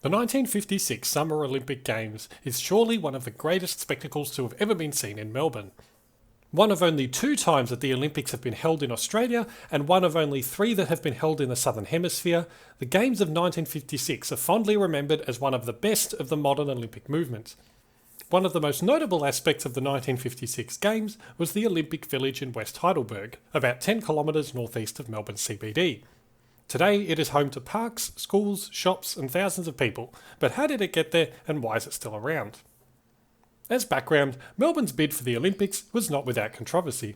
The 1956 Summer Olympic Games is surely one of the greatest spectacles to have ever been seen in Melbourne. One of only 2 times that the Olympics have been held in Australia and one of only 3 that have been held in the Southern Hemisphere, the Games of 1956 are fondly remembered as one of the best of the modern Olympic movement. One of the most notable aspects of the 1956 Games was the Olympic Village in West Heidelberg, about 10 kilometres northeast of Melbourne CBD. Today it is home to parks, schools, shops and thousands of people, but how did it get there and why is it still around? As background, Melbourne's bid for the Olympics was not without controversy.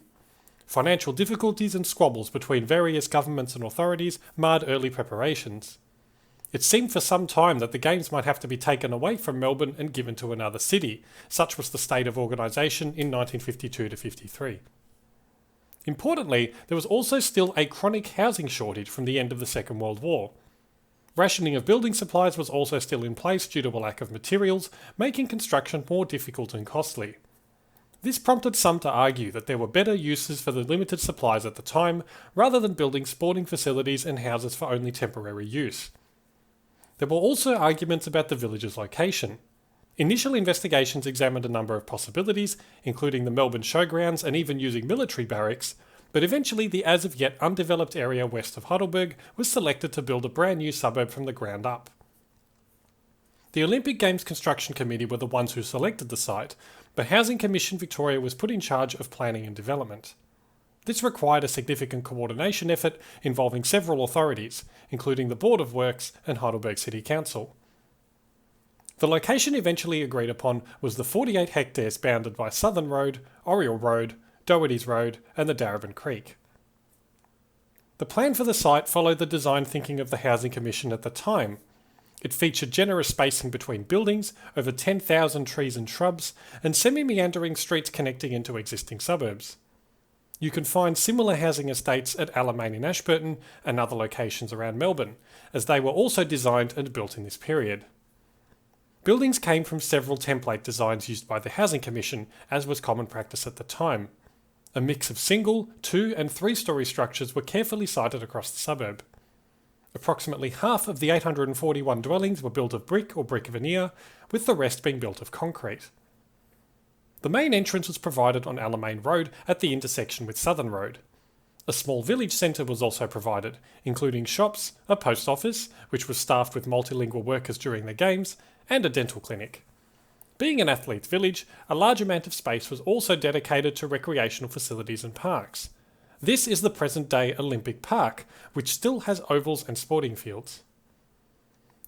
Financial difficulties and squabbles between various governments and authorities marred early preparations. It seemed for some time that the Games might have to be taken away from Melbourne and given to another city. Such was the state of organisation in 1952-53. Importantly, there was also still a chronic housing shortage from the end of the Second World War. Rationing of building supplies was also still in place due to a lack of materials, making construction more difficult and costly. This prompted some to argue that there were better uses for the limited supplies at the time, rather than building sporting facilities and houses for only temporary use. There were also arguments about the village's location. Initial investigations examined a number of possibilities, including the Melbourne Showgrounds and even using military barracks, but eventually the as of yet undeveloped area west of Heidelberg was selected to build a brand new suburb from the ground up. The Olympic Games Construction Committee were the ones who selected the site, but Housing Commission Victoria was put in charge of planning and development. This required a significant coordination effort involving several authorities, including the Board of Works and Heidelberg City Council. The location eventually agreed upon was the 48 hectares bounded by Southern Road, Oriel Road, Doherty's Road and the Darebin Creek. The plan for the site followed the design thinking of the Housing Commission at the time. It featured generous spacing between buildings, over 10,000 trees and shrubs, and semi-meandering streets connecting into existing suburbs. You can find similar housing estates at Alamein in Ashburton and other locations around Melbourne, as they were also designed and built in this period. Buildings came from several template designs used by the Housing Commission, as was common practice at the time. A mix of single, 2 and 3-storey structures were carefully sited across the suburb. Approximately half of the 841 dwellings were built of brick or brick veneer, with the rest being built of concrete. The main entrance was provided on Alamein Road at the intersection with Southern Road. A small village centre was also provided, including shops, a post office, which was staffed with multilingual workers during the Games, and a dental clinic. Being an athletes' village, a large amount of space was also dedicated to recreational facilities and parks. This is the present-day Olympic Park, which still has ovals and sporting fields.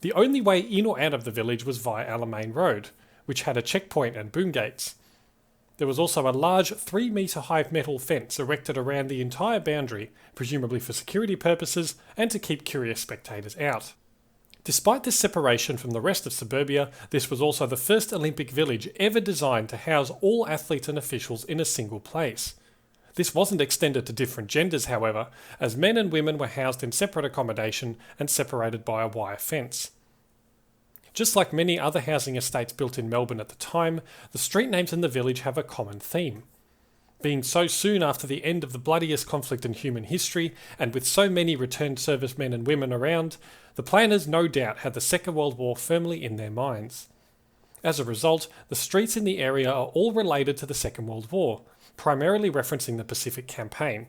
The only way in or out of the village was via Alamein Road, which had a checkpoint and boom gates. There was also a large 3-metre high metal fence erected around the entire boundary, presumably for security purposes and to keep curious spectators out. Despite this separation from the rest of suburbia, this was also the first Olympic village ever designed to house all athletes and officials in a single place. This wasn't extended to different genders, however, as men and women were housed in separate accommodation and separated by a wire fence. Just like many other housing estates built in Melbourne at the time, the street names in the village have a common theme. Being so soon after the end of the bloodiest conflict in human history, and with so many returned servicemen and women around, the planners no doubt had the Second World War firmly in their minds. As a result, the streets in the area are all related to the Second World War, primarily referencing the Pacific Campaign.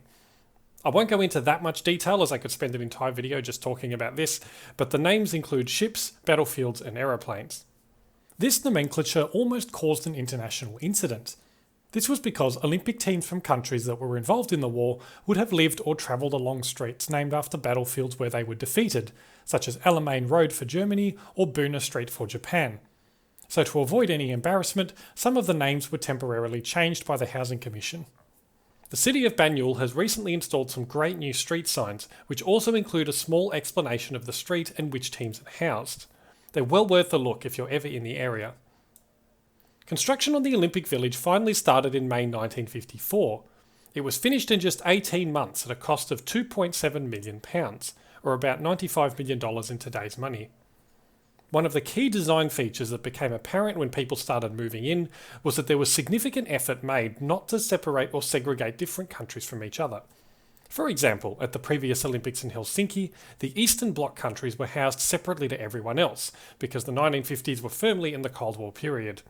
I won't go into that much detail as I could spend an entire video just talking about this, but the names include ships, battlefields and aeroplanes. This nomenclature almost caused an international incident. This was because Olympic teams from countries that were involved in the war would have lived or travelled along streets named after battlefields where they were defeated, such as Alamein Road for Germany or Buna Street for Japan. So to avoid any embarrassment, some of the names were temporarily changed by the Housing Commission. The city of Banyule has recently installed some great new street signs, which also include a small explanation of the street and which teams it housed. They're well worth a look if you're ever in the area. Construction on the Olympic Village finally started in May 1954. It was finished in just 18 months at a cost of £2.7 million, or about $95 million in today's money. One of the key design features that became apparent when people started moving in was that there was significant effort made not to separate or segregate different countries from each other. For example, at the previous Olympics in Helsinki, the Eastern Bloc countries were housed separately to everyone else, because the 1950s were firmly in the Cold War period.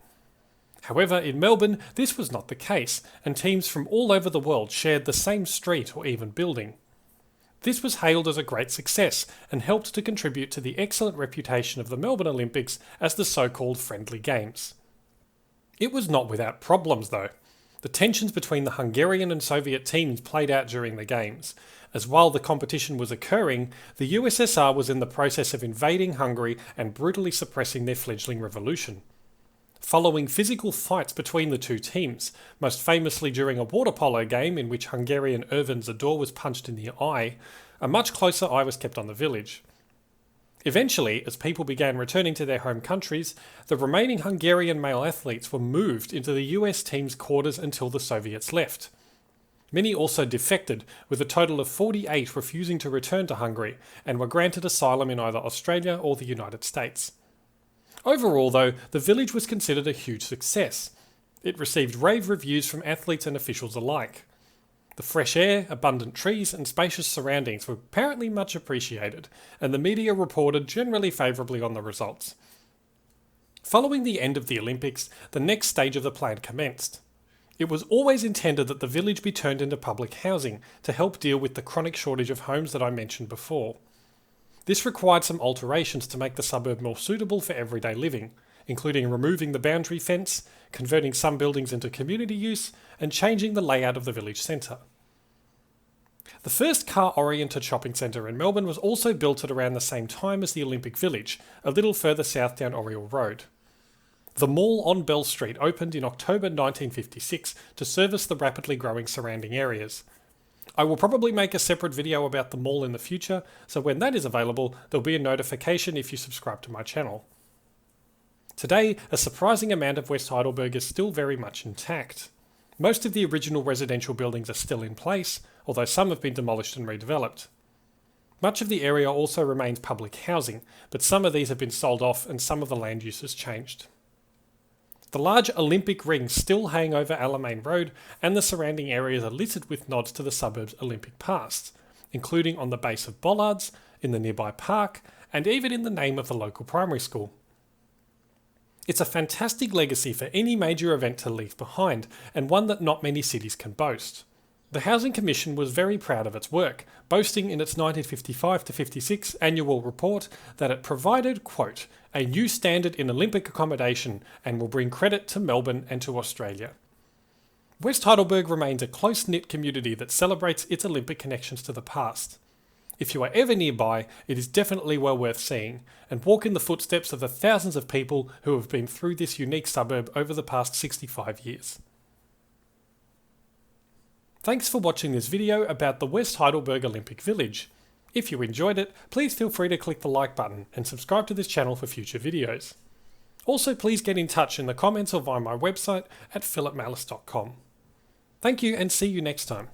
However, in Melbourne, this was not the case, and teams from all over the world shared the same street or even building. This was hailed as a great success and helped to contribute to the excellent reputation of the Melbourne Olympics as the so-called friendly games. It was not without problems though. The tensions between the Hungarian and Soviet teams played out during the Games, as while the competition was occurring, the USSR was in the process of invading Hungary and brutally suppressing their fledgling revolution. Following physical fights between the two teams, most famously during a water polo game in which Hungarian Ervin Zador was punched in the eye, a much closer eye was kept on the village. Eventually, as people began returning to their home countries, the remaining Hungarian male athletes were moved into the US team's quarters until the Soviets left. Many also defected, with a total of 48 refusing to return to Hungary and were granted asylum in either Australia or the United States. Overall, though, the village was considered a huge success. It received rave reviews from athletes and officials alike. The fresh air, abundant trees, and spacious surroundings were apparently much appreciated, and the media reported generally favourably on the results. Following the end of the Olympics, the next stage of the plan commenced. It was always intended that the village be turned into public housing to help deal with the chronic shortage of homes that I mentioned before. This required some alterations to make the suburb more suitable for everyday living, including removing the boundary fence, converting some buildings into community use, and changing the layout of the village centre. The first car-oriented shopping centre in Melbourne was also built at around the same time as the Olympic Village, a little further south down Oriel Road. The mall on Bell Street opened in October 1956 to service the rapidly growing surrounding areas. I will probably make a separate video about the mall in the future, so when that is available, there'll be a notification if you subscribe to my channel. Today, a surprising amount of West Heidelberg is still very much intact. Most of the original residential buildings are still in place, although some have been demolished and redeveloped. Much of the area also remains public housing, but some of these have been sold off and some of the land use has changed. The large Olympic rings still hang over Alamein Road, and the surrounding areas are littered with nods to the suburb's Olympic past, including on the base of bollards, in the nearby park, and even in the name of the local primary school. It's a fantastic legacy for any major event to leave behind, and one that not many cities can boast. The Housing Commission was very proud of its work, boasting in its 1955-56 annual report that it provided, quote, a new standard in Olympic accommodation and will bring credit to Melbourne and to Australia. West Heidelberg remains a close-knit community that celebrates its Olympic connections to the past. If you are ever nearby, it is definitely well worth seeing, and walk in the footsteps of the thousands of people who have been through this unique suburb over the past 65 years. Thanks for watching this video about the West Heidelberg Olympic Village. If you enjoyed it, please feel free to click the like button and subscribe to this channel for future videos. Also, please get in touch in the comments or via my website at philipmallis.com. Thank you and see you next time.